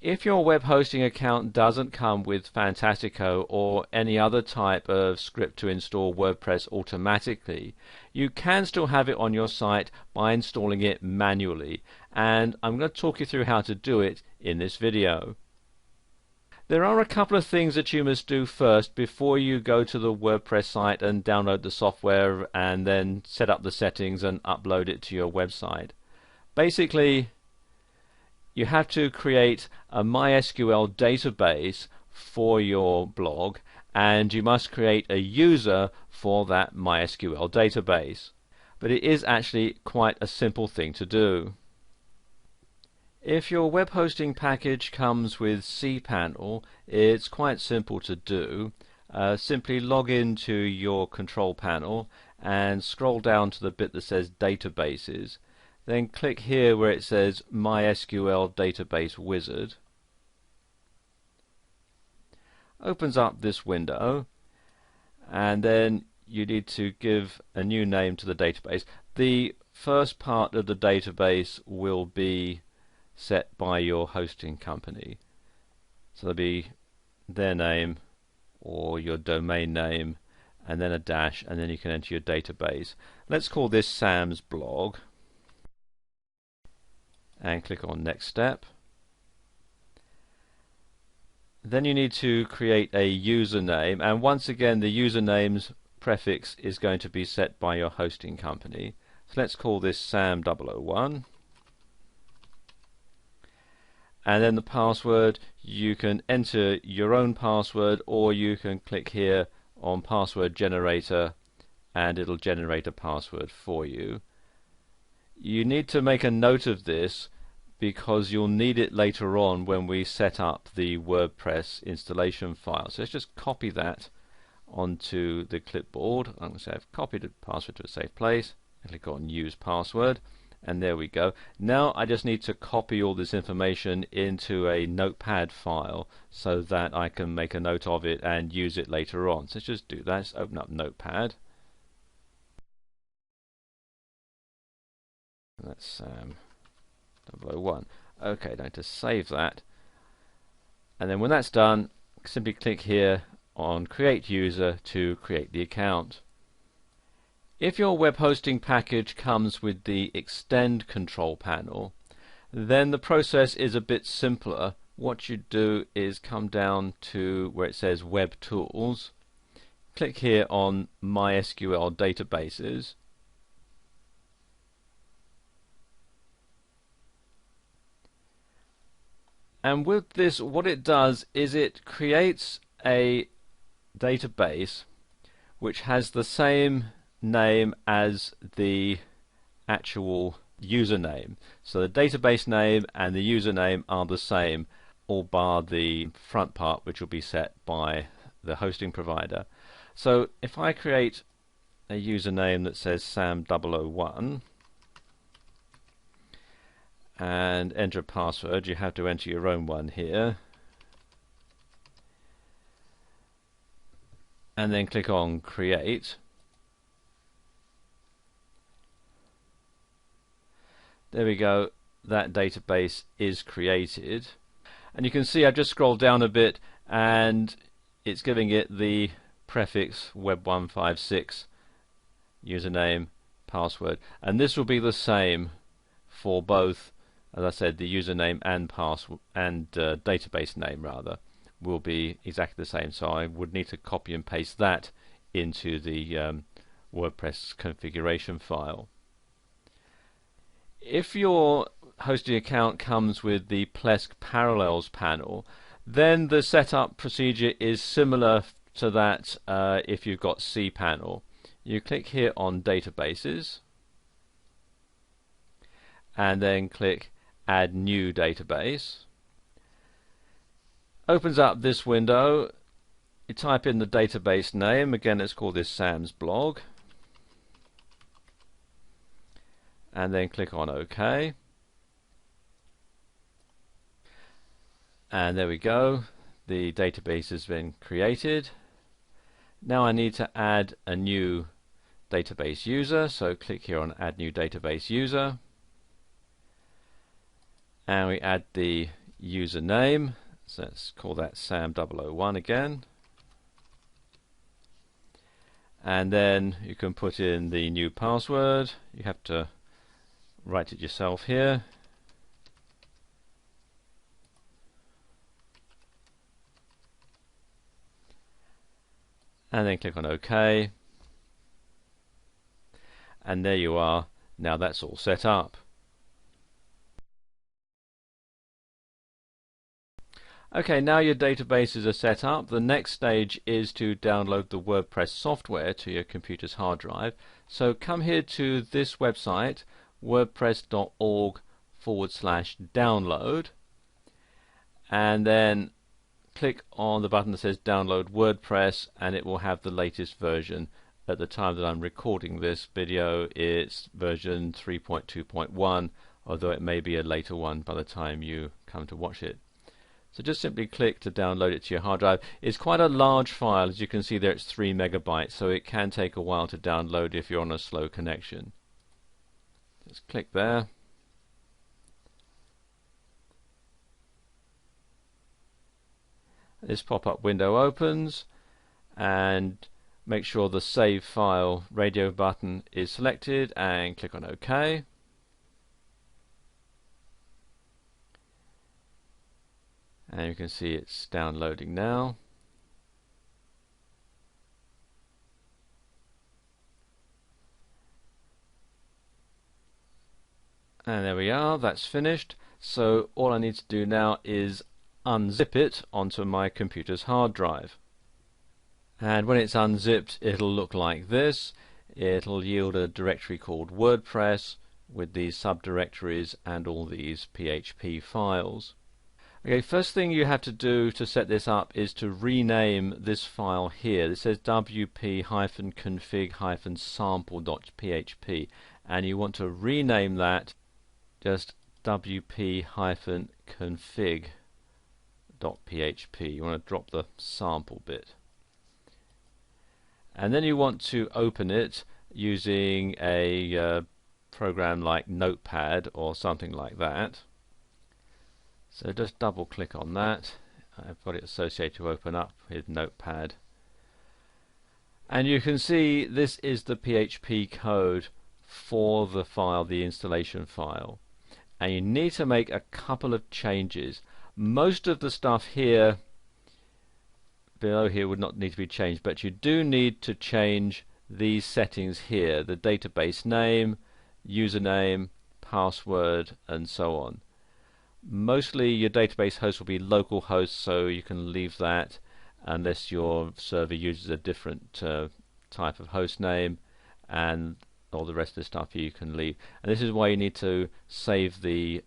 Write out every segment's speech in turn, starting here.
If your web hosting account doesn't come with Fantastico or any other type of script to install WordPress automatically, you can still have it on your site by installing it manually, and I'm going to talk you through how to do it in this video. There are a couple of things that you must do first before you go to the WordPress site and download the software and then set up the settings and upload it to your website. Basically, you have to create a MySQL database for your blog, and you must create a user for that MySQL database. But it is actually quite a simple thing to do. If your web hosting package comes with cPanel, it's quite simple to do. Simply log into your control panel and scroll down to the bit that says Databases. Then click here where it says MySQL Database Wizard. Opens up this window, and then you need to give a new name to the database. The first part of the database will be set by your hosting company. So there'll be their name or your domain name and then a dash, and then you can enter your database. Let's call this Sam's blog and click on next step. Then you need to create a username, and once again the username's prefix is going to be set by your hosting company. So let's call this Sam001. And then the password, you can enter your own password, or you can click here on password generator and it'll generate a password for you. You need to make a note of this because you'll need it later on when we set up the WordPress installation file. So let's just copy that onto the clipboard. I'm going to say I've copied the password to a safe place and click on use password. And there we go. Now I just need to copy all this information into a notepad file so that I can make a note of it and use it later on. So let's just do that. Let's open up Notepad. And that's Sam001. Okay, now to save that. And then when that's done, simply click here on Create User to create the account. If your web hosting package comes with the Extend control panel, then the process is a bit simpler. What you do is come down to where it says Web Tools, click here on MySQL Databases, and with this what it does is it creates a database which has the same name as the actual username. So the database name and the username are the same, all bar the front part, which will be set by the hosting provider. So if I create a username that says Sam001 and enter a password, you have to enter your own one here, and then click on Create. There we go, that database is created. And you can see I've just scrolled down a bit and it's giving it the prefix web156 username, password. And this will be the same for both, as I said, the username and password and database name rather will be exactly the same. So I would need to copy and paste that into the WordPress configuration file. If your hosting account comes with the Plesk Parallels panel, then the setup procedure is similar to that if you've got cPanel. You click here on Databases and then click Add New Database. Opens up this window. You type in the database name. Again, let's call this Sam's blog. And then click on OK. And there we go. The database has been created. Now I need to add a new database user, so click here on Add New Database User. And we add the username, so let's call that Sam001 again, and then you can put in the new password. You have to write it yourself here, and then click on OK, and there you are. Now that's all set up. Okay, now your databases are set up. The next stage is to download the WordPress software to your computer's hard drive. So come here to this website, wordpress.org/download, and then click on the button that says download WordPress, and it will have the latest version. At the time that I'm recording this video, it's version 3.2.1, although it may be a later one by the time you come to watch it. So just simply click to download it to your hard drive. It's quite a large file. As you can see there, it's 3 megabytes, so it can take a while to download if you're on a slow connection. Just click there. This pop-up window opens, and make sure the Save File radio button is selected and click on OK. And you can see it's downloading now. And there we are, that's finished. So all I need to do now is unzip it onto my computer's hard drive. And when it's unzipped, it'll look like this. It'll yield a directory called WordPress with these subdirectories and all these PHP files. Okay, first thing you have to do to set this up is to rename this file here. It says wp-config-sample.php, and you want to rename that just wp-config.php. You want to drop the sample bit. And then you want to open it using a program like Notepad or something like that. So just double click on that. I've got it associated to open up with Notepad. And you can see this is the PHP code for the file, the installation file. And you need to make a couple of changes. Most of the stuff here below here would not need to be changed, but you do need to change these settings here, the database name, username, password, and so on. Mostly your database host will be localhost, so you can leave that unless your server uses a different type of host name, and all the rest of the stuff you can leave. And this is why you need to save the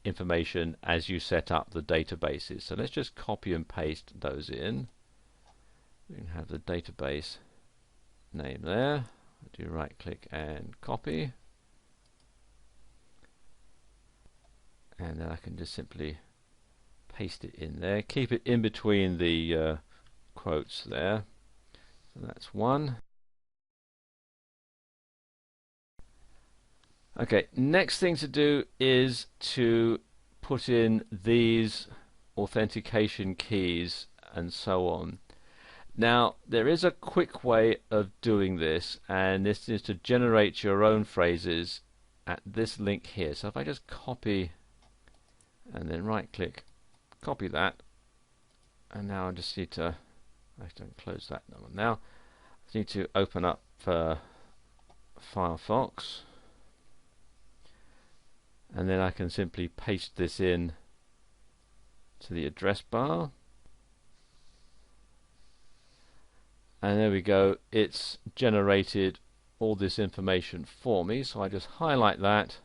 information as you set up the databases. So let's just copy and paste those in. We can have the database name there. Do right click and copy. And then I can just simply paste it in there. Keep it in between the quotes there. So that's one. Okay, next thing to do is to put in these authentication keys and so on. Now, there is a quick way of doing this, and this is to generate your own phrases at this link here. So if I just copy and then right click, copy that, and now I just need to, I don't close that one now, I need to open up Firefox, and then I can simply paste this in to the address bar, and there we go, it's generated all this information for me. So I just highlight that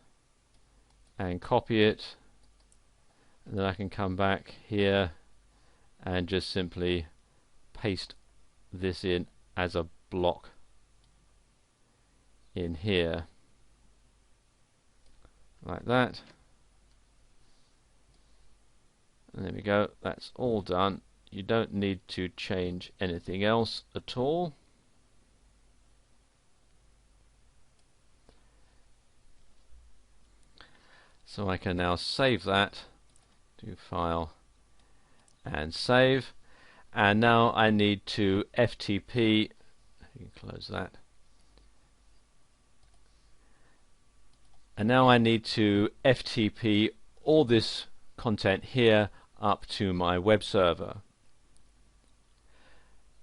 and copy it, and then I can come back here and just simply paste this in as a block in here like that, and there we go, that's all done. You don't need to change anything else at all. So I can now save that Do File and Save. And now I need to FTP. You can close that. And now I need to FTP all this content here up to my web server.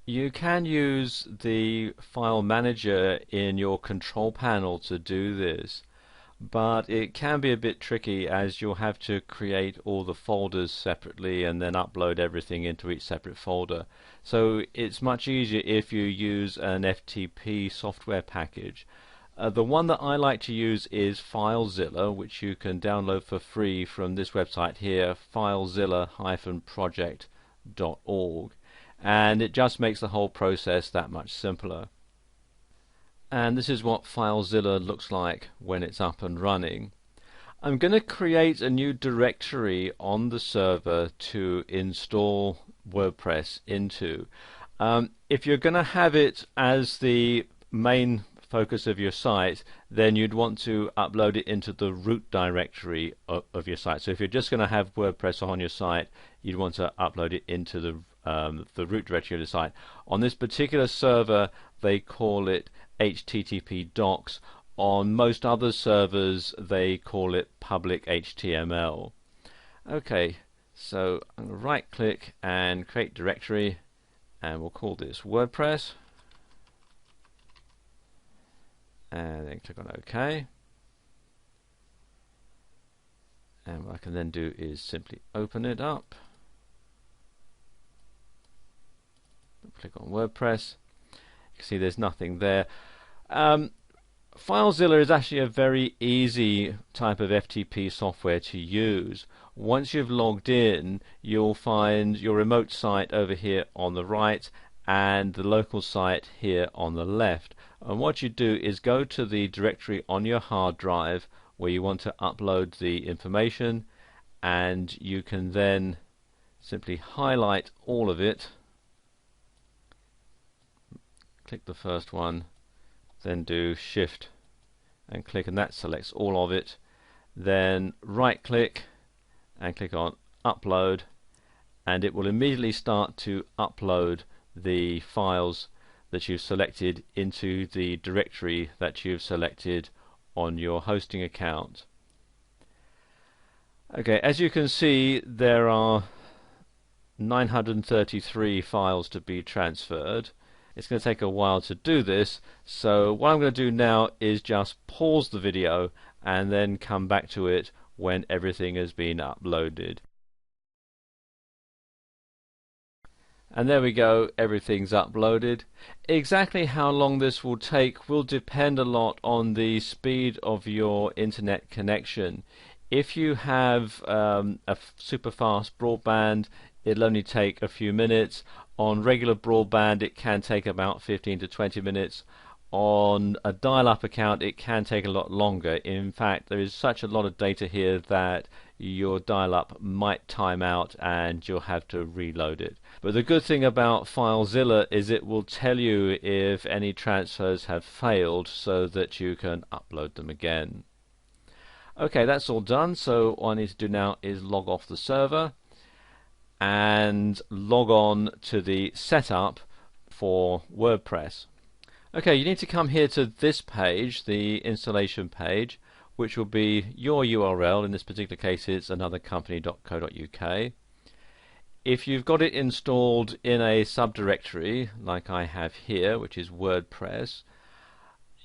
You can use the file manager in your control panel to do this, but it can be a bit tricky as you'll have to create all the folders separately and then upload everything into each separate folder. So it's much easier if you use an FTP software package. The one that I like to use is FileZilla, which you can download for free from this website here, filezilla-project.org, and it just makes the whole process that much simpler. And this is what FileZilla looks like when it's up and running. I'm going to create a new directory on the server to install WordPress into. If you're going to have it as the main focus of your site, then you'd want to upload it into the root directory of your site. So if you're just going to have WordPress on your site, you'd want to upload it into the root directory of the site. On this particular server, they call it HTTP docs. On most other servers, they call it public HTML. Okay, so I'm going to right click and create directory, and we'll call this WordPress. And then click on OK. And what I can then do is simply open it up. Click on WordPress. You can see there's nothing there. FileZilla is actually a very easy type of FTP software to use. Once you've logged in, you'll find your remote site over here on the right and the local site here on the left. And what you do is go to the directory on your hard drive where you want to upload the information, and you can then simply highlight all of it. Click the first one, then do Shift and click, and that selects all of it. Then right click and click on Upload, and it will immediately start to upload the files that you've selected into the directory that you've selected on your hosting account. Okay, as you can see, there are 933 files to be transferred. It's going to take a while to do this, so what I'm going to do now is just pause the video and then come back to it when everything has been uploaded. And there we go, everything's uploaded. Exactly how long this will take will depend a lot on the speed of your internet connection. If you have a super fast broadband, it'll only take a few minutes. On regular broadband, it can take about 15 to 20 minutes. On a dial-up account, it can take a lot longer. In fact, there is such a lot of data here that your dial-up might time out and you'll have to reload it. But the good thing about FileZilla is it will tell you if any transfers have failed so that you can upload them again. Okay, that's all done, so all I need to do now is log off the server and log on to the setup for WordPress. Okay, you need to come here to this page, the installation page, which will be your URL. In this particular case, it's anothercompany.co.uk. If you've got it installed in a subdirectory, like I have here, which is WordPress,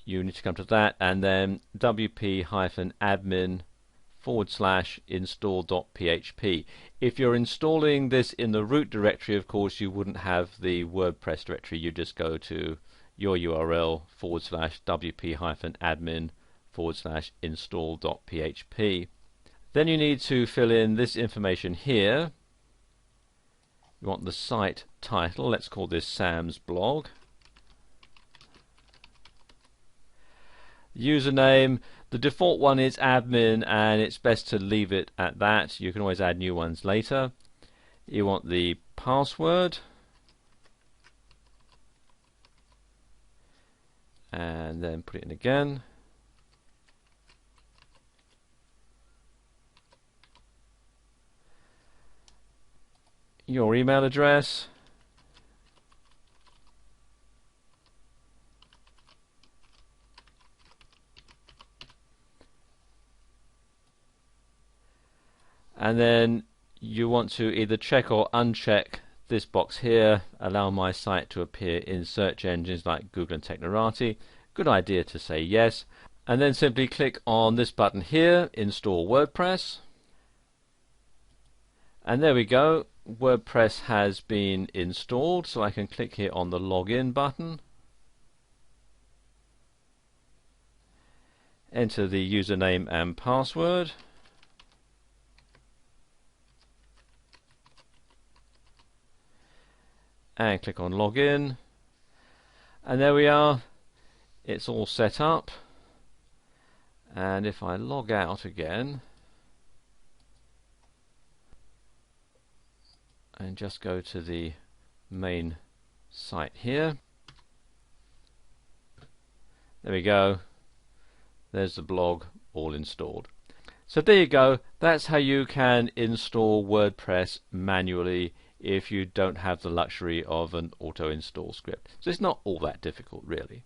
you need to come to that and then wp-admin/install.php. If you're installing this in the root directory, of course, you wouldn't have the WordPress directory. You just go to your URL /wp-admin/install.php. Then you need to fill in this information here. You want the site title. Let's call this Sam's blog. Username, the default one is admin, and it's best to leave it at that. You can always add new ones later. You want the password, and then put it in again. your email address, and then you want to either check or uncheck this box here, allow my site to appear in search engines like Google and Technorati. Good idea to say yes, and then simply click on this button here, Install WordPress, and there we go. WordPress has been installed, so I can click here on the login button, enter the username and password, and click on login, and there we are, it's all set up. And if I log out again and just go to the main site here, there we go, there's the blog all installed. So there you go, that's how you can install WordPress manually if you don't have the luxury of an auto install script. So it's not all that difficult really.